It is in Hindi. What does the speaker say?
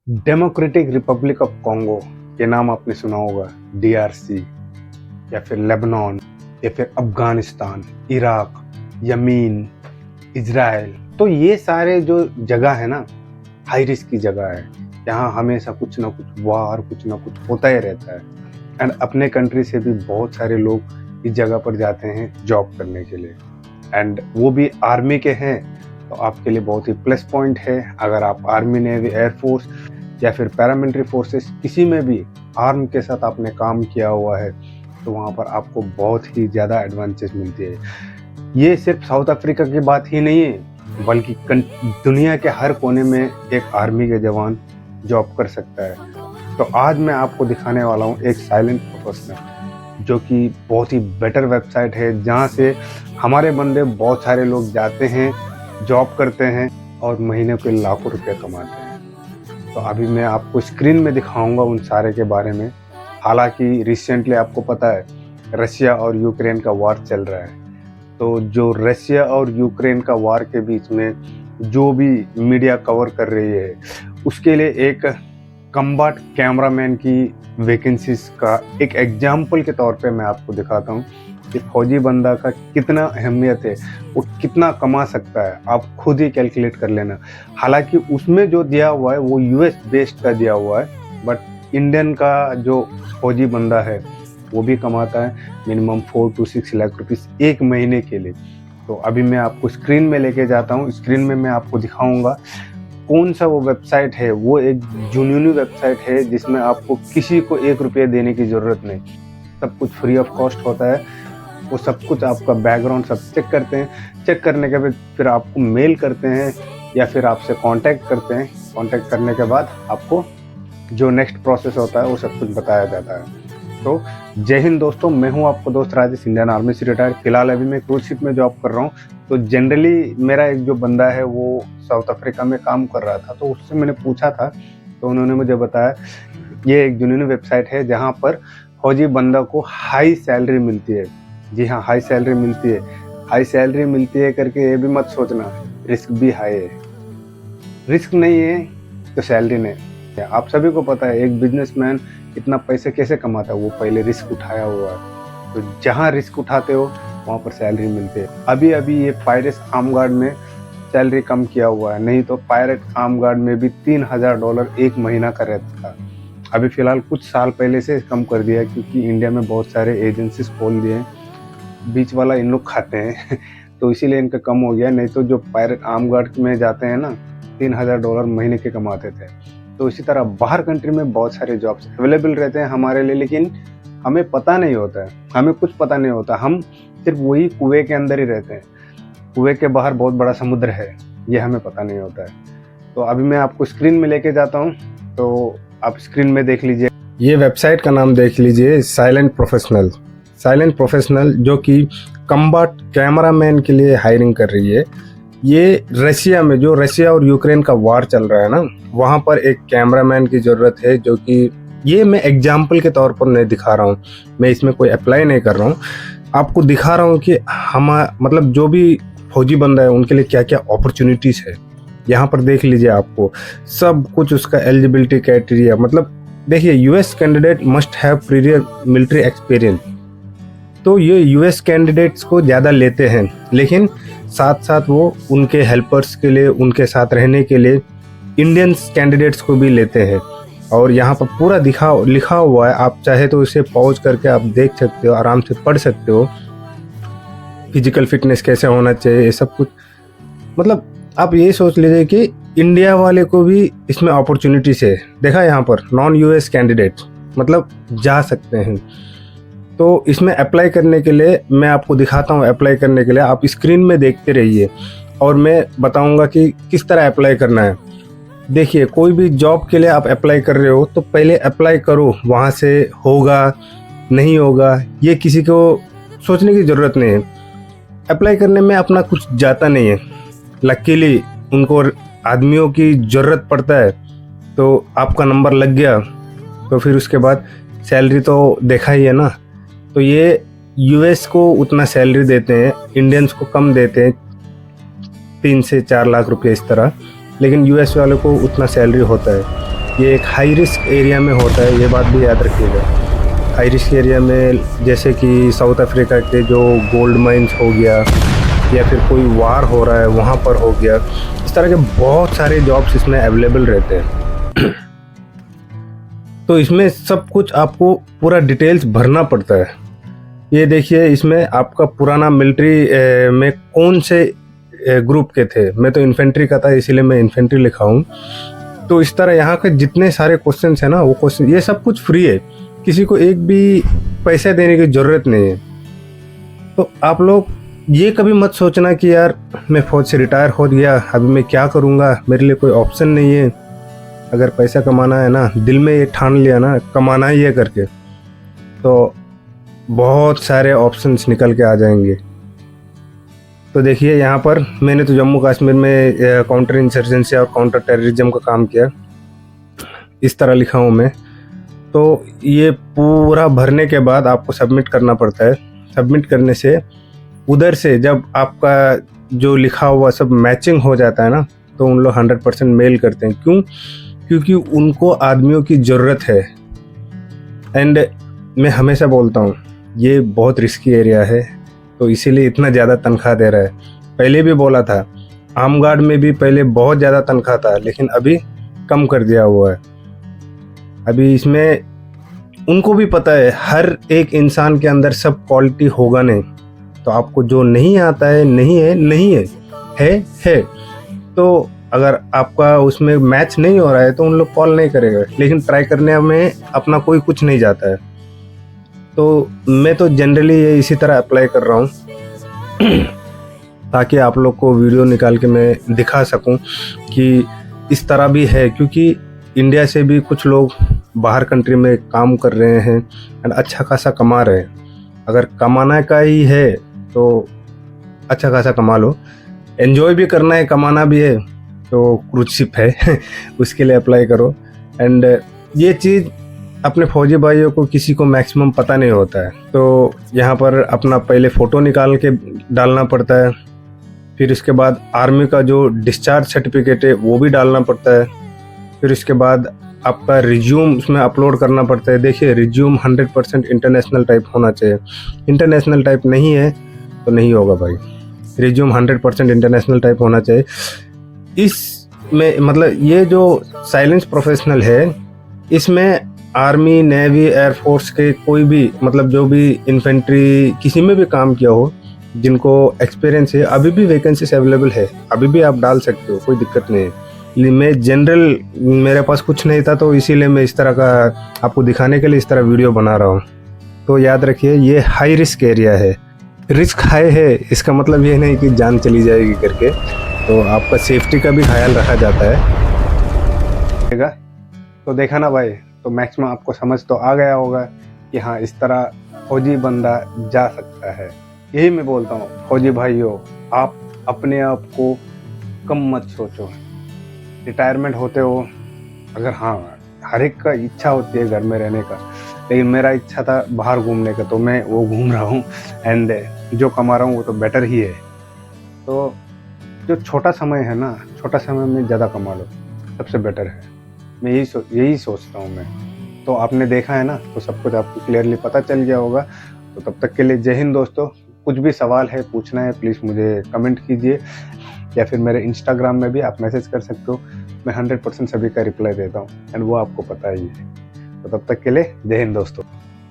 डेमोक्रेटिक रिपब्लिक ऑफ कॉन्गो ये नाम आपने सुना होगा। डीआरसी या फिर लेबनान या फिर अफगानिस्तान, इराक, यमीन, इजराइल। तो ये सारे जो जगह है ना, हाई रिस्क की जगह है। यहाँ हमेशा कुछ ना कुछ वार, कुछ ना कुछ होता ही रहता है। एंड अपने कंट्री से भी बहुत सारे लोग इस जगह पर जाते हैं जॉब करने के लिए, एंड वो भी आर्मी के हैं। तो आपके लिए बहुत ही प्लस पॉइंट है। अगर आप आर्मी, नेवी, एयरफोर्स या फिर पैरामिलिट्री फोर्सेस किसी में भी आर्म के साथ आपने काम किया हुआ है, तो वहाँ पर आपको बहुत ही ज़्यादा एडवांटेज मिलती है। ये सिर्फ साउथ अफ्रीका की बात ही नहीं है, बल्कि दुनिया के हर कोने में एक आर्मी के जवान जॉब कर सकता है। तो आज मैं आपको दिखाने वाला हूँ एक साइलेंट प्रोफेशनल, जो कि बहुत ही बेटर वेबसाइट है, जहाँ से हमारे बंदे बहुत सारे लोग जाते हैं, जॉब करते हैं और महीने के लाखों रुपए कमाते हैं। तो अभी मैं आपको स्क्रीन में दिखाऊंगा उन सारे के बारे में। हालांकि रिसेंटली आपको पता है रशिया और यूक्रेन का वार चल रहा है। तो जो रशिया और यूक्रेन का वार के बीच में जो भी मीडिया कवर कर रही है, उसके लिए एक कम्बैट कैमरामैन की वैकेंसीज का एक एग्जाम्पल के तौर पे मैं आपको दिखाता हूँ कि फौजी बंदा का कितना अहमियत है, वो कितना कमा सकता है। आप खुद ही कैलकुलेट कर लेना। हालांकि उसमें जो दिया हुआ है वो यूएस बेस्ड का दिया हुआ है, बट इंडियन का जो फौजी बंदा है वो भी कमाता है मिनिमम 4 to 6 लाख रुपीस एक महीने के लिए। तो अभी मैं आपको स्क्रीन में लेके जाता हूँ। स्क्रीन में मैं आपको दिखाऊंगा कौन सा वो वेबसाइट है। वो एक जेन्युइन वेबसाइट है जिसमें आपको किसी को 1 रुपया देने की ज़रूरत नहीं। सब कुछ फ्री ऑफ कॉस्ट होता है। वो सब कुछ आपका बैकग्राउंड सब चेक करते हैं। चेक करने के बाद फिर आपको मेल करते हैं या फिर आपसे कांटेक्ट करते हैं। कांटेक्ट करने के बाद आपको जो नेक्स्ट प्रोसेस होता है वो सब कुछ बताया जाता है। तो जय हिंद दोस्तों, मैं हूं आपको दोस्त राजेश, इंडियन आर्मी से रिटायर्ड। फिलहाल अभी मैं क्रूज शिप में जॉब कर रहा हूं। तो जनरली मेरा एक जो बंदा है वो साउथ अफ्रीका में काम कर रहा था, तो उससे मैंने पूछा था, तो उन्होंने मुझे बताया ये एक जेन्युइन वेबसाइट है जहाँ पर फौजी बंदा को हाई सैलरी मिलती है। जी हाँ, हाई सैलरी मिलती है। हाई सैलरी मिलती है करके ये भी मत सोचना रिस्क भी हाई है। रिस्क नहीं है तो सैलरी नहीं है। आप सभी को पता है एक बिजनेसमैन इतना पैसे कैसे कमाता है, वो पहले रिस्क उठाया हुआ है। तो जहाँ रिस्क उठाते हो वहाँ पर सैलरी मिलती है। अभी अभी ये पायरेट आर्म गार्ड में सैलरी कम किया हुआ है, नहीं तो पायरेट आर्म गार्ड में भी $3000 एक महीना का रहता था। अभी फिलहाल कुछ साल पहले से कम कर दिया है, क्योंकि इंडिया में बहुत सारे एजेंसीज खोल दिए हैं। बीच वाला इन लोग खाते हैं तो इसीलिए इनका कम हो गया। नहीं तो जो पायरेट आर्म गार्ड में जाते हैं ना, $3000 महीने के कमाते थे। तो इसी तरह बाहर कंट्री में बहुत सारे जॉब्स अवेलेबल रहते हैं हमारे लिए, लेकिन हमें पता नहीं होता है। हमें कुछ पता नहीं होता। हम सिर्फ वही कुएं के अंदर ही रहते हैं। कुएं के बाहर बहुत बड़ा समुद्र है, ये हमें पता नहीं होता है। तो अभी मैं आपको स्क्रीन में लेके जाता हूँ, तो आप स्क्रीन में देख लीजिए। ये वेबसाइट का नाम देख लीजिए, साइलेंट प्रोफेशनल। साइलेंट प्रोफेशनल जो कि कम्बैट कैमरामैन के लिए हायरिंग कर रही है। ये रशिया में, जो रशिया और यूक्रेन का वार चल रहा है ना, वहाँ पर एक कैमरामैन की ज़रूरत है। जो कि ये मैं एग्जाम्पल के तौर पर नहीं दिखा रहा हूँ, मैं इसमें कोई अप्लाई नहीं कर रहा हूँ। आपको दिखा रहा हूँ कि हम मतलब जो भी फौजी बंदा है उनके लिए क्या क्या अपॉर्चुनिटीज़ है। यहाँ पर देख लीजिए, आपको सब कुछ उसका एलिजिबिलिटी क्राइटेरिया। मतलब देखिए, US candidate must have previous military experience. तो ये यूएस कैंडिडेट्स को ज़्यादा लेते हैं, लेकिन साथ साथ वो उनके हेल्पर्स के लिए, उनके साथ रहने के लिए इंडियंस कैंडिडेट्स को भी लेते हैं। और यहाँ पर पूरा लिखा हुआ है। आप चाहे तो इसे पॉज करके आप देख सकते हो, आराम से पढ़ सकते हो। फिजिकल फिटनेस कैसे होना चाहिए, ये सब कुछ। मतलब आप ये सोच लीजिए कि इंडिया वाले को भी इसमें अपॉर्चुनिटीज है। देखा यहाँ पर नॉन यूएस कैंडिडेट मतलब जा सकते हैं। तो इसमें अप्लाई करने के लिए मैं आपको दिखाता हूँ। अप्लाई करने के लिए आप स्क्रीन में देखते रहिए और मैं बताऊँगा कि किस तरह अप्लाई करना है। देखिए, कोई भी जॉब के लिए आप अप्लाई कर रहे हो तो पहले अप्लाई करो। वहाँ से होगा नहीं होगा ये किसी को सोचने की ज़रूरत नहीं है। अप्लाई करने में अपना कुछ जाता नहीं है। लकीली उनको आदमियों की ज़रूरत पड़ता है, तो आपका नंबर लग गया तो फिर उसके बाद सैलरी तो देखा ही है ना। तो ये यूएस को उतना सैलरी देते हैं, इंडियंस को कम देते हैं, 3 से 4 लाख रुपए इस तरह। लेकिन यूएस वालों को उतना सैलरी होता है। ये एक हाई रिस्क एरिया में होता है, ये बात भी याद रखिएगा। हाई रिस्क एरिया में जैसे कि साउथ अफ्रीका के जो गोल्ड माइंस हो गया या फिर कोई वार हो रहा है वहाँ पर हो गया, इस तरह के बहुत सारे जॉब्स इसमें अवेलेबल रहते हैं। तो इसमें सब कुछ आपको पूरा डिटेल्स भरना पड़ता है। ये देखिए, इसमें आपका पुराना मिलिट्री में कौन से ग्रुप के थे। मैं तो इन्फेंट्री का था, इसीलिए मैं इन्फेंट्री लिखा हूँ। तो इस तरह यहाँ के जितने सारे क्वेश्चंस हैं ना, वो क्वेश्चन ये सब कुछ फ्री है, किसी को एक भी पैसे देने की ज़रूरत नहीं है। तो आप लोग ये कभी मत सोचना कि यार मैं फौज से रिटायर हो गया, अभी मैं क्या करूँगा, मेरे लिए कोई ऑप्शन नहीं है। अगर पैसा कमाना है ना, दिल में ये ठान लिया ना कमाना ही है करके, तो बहुत सारे ऑप्शंस निकल के आ जाएंगे। तो देखिए यहाँ पर मैंने तो जम्मू कश्मीर में काउंटर इंसर्जेंसी और काउंटर टेररिज्म का काम किया, इस तरह लिखा हूँ मैं। तो ये पूरा भरने के बाद आपको सबमिट करना पड़ता है। सबमिट करने से उधर से जब आपका जो लिखा हुआ सब मैचिंग हो जाता है ना, तो उन लोग 100% मेल करते हैं। क्यों? क्योंकि उनको आदमियों की ज़रूरत है। एंड मैं हमेशा बोलता हूँ ये बहुत रिस्की एरिया है, तो इसीलिए इतना ज़्यादा तनख्वाह दे रहा है। पहले भी बोला था, आर्म गार्ड में भी पहले बहुत ज़्यादा तनख्वाह था, लेकिन अभी कम कर दिया हुआ है। अभी इसमें उनको भी पता है हर एक इंसान के अंदर सब क्वालिटी होगा नहीं, तो आपको जो नहीं आता है नहीं है, नहीं है। तो अगर आपका उसमें मैच नहीं हो रहा है तो उन लोग कॉल नहीं करेगा, लेकिन ट्राई करने में अपना कोई कुछ नहीं जाता है। तो मैं तो जनरली ये इसी तरह अप्लाई कर रहा हूँ ताकि आप लोग को वीडियो निकाल के मैं दिखा सकूं कि इस तरह भी है। क्योंकि इंडिया से भी कुछ लोग बाहर कंट्री में काम कर रहे हैं और अच्छा खासा कमा रहे हैं। अगर कमाना का ही है तो अच्छा खासा कमा लो, एंजॉय भी करना है, कमाना भी है, तो क्रूज शिप है उसके लिए अप्लाई करो। एंड ये चीज़ अपने फौजी भाइयों को किसी को मैक्सिमम पता नहीं होता है। तो यहाँ पर अपना पहले फ़ोटो निकाल के डालना पड़ता है, फिर इसके बाद आर्मी का जो डिस्चार्ज सर्टिफिकेट है वो भी डालना पड़ता है, फिर इसके बाद आपका रिज्यूम उसमें अपलोड करना पड़ता है। देखिए, रिज्यूम 100% इंटरनेशनल टाइप होना चाहिए। इंटरनेशनल टाइप नहीं है तो नहीं होगा भाई, रिज्यूम 100% इंटरनेशनल टाइप होना चाहिए। इसमें मतलब ये जो साइलेंस प्रोफेशनल है, इसमें आर्मी, नेवी, एयरफोर्स के कोई भी मतलब जो भी इन्फेंट्री किसी में भी काम किया हो, जिनको एक्सपीरियंस है, अभी भी वैकेंसीज अवेलेबल है, अभी भी आप डाल सकते हो, कोई दिक्कत नहीं है। मैं जनरल मेरे पास कुछ नहीं था, तो इसीलिए मैं इस तरह का आपको दिखाने के लिए इस तरह वीडियो बना रहा हूँ। तो याद रखिए, ये हाई रिस्क एरिया है। रिस्क हाई है इसका मतलब ये नहीं कि जान चली जाएगी करके, तो आपका सेफ्टी का भी ख्याल रखा जाता है। तो देखा ना भाई, तो मैक्सिमम आपको समझ तो आ गया होगा कि हाँ, इस तरह फौजी बंदा जा सकता है। यही मैं बोलता हूँ फौजी भाइयों, आप अपने आप को कम मत सोचो। रिटायरमेंट होते हो, अगर हाँ, हर एक का इच्छा होती है घर में रहने का, लेकिन मेरा इच्छा था बाहर घूमने का, तो मैं वो घूम रहा हूँ। एंड जो कमा रहा हूँ वो तो बेटर ही है। तो जो छोटा समय है ना, छोटा समय में ज़्यादा कमा लो, सबसे बेटर है। मैं यही सोचता हूँ मैं। तो आपने देखा है ना, तो सब कुछ आपको क्लियरली पता चल गया होगा। तो तब तक के लिए जय हिंद दोस्तों। कुछ भी सवाल है, पूछना है, प्लीज़ मुझे कमेंट कीजिए, या फिर मेरे इंस्टाग्राम में भी आप मैसेज कर सकते हो। मैं 100% सभी का रिप्लाई देता हूँ, एंड वो आपको पता ही है। तो तब तक के लिए जय हिंद दोस्तों।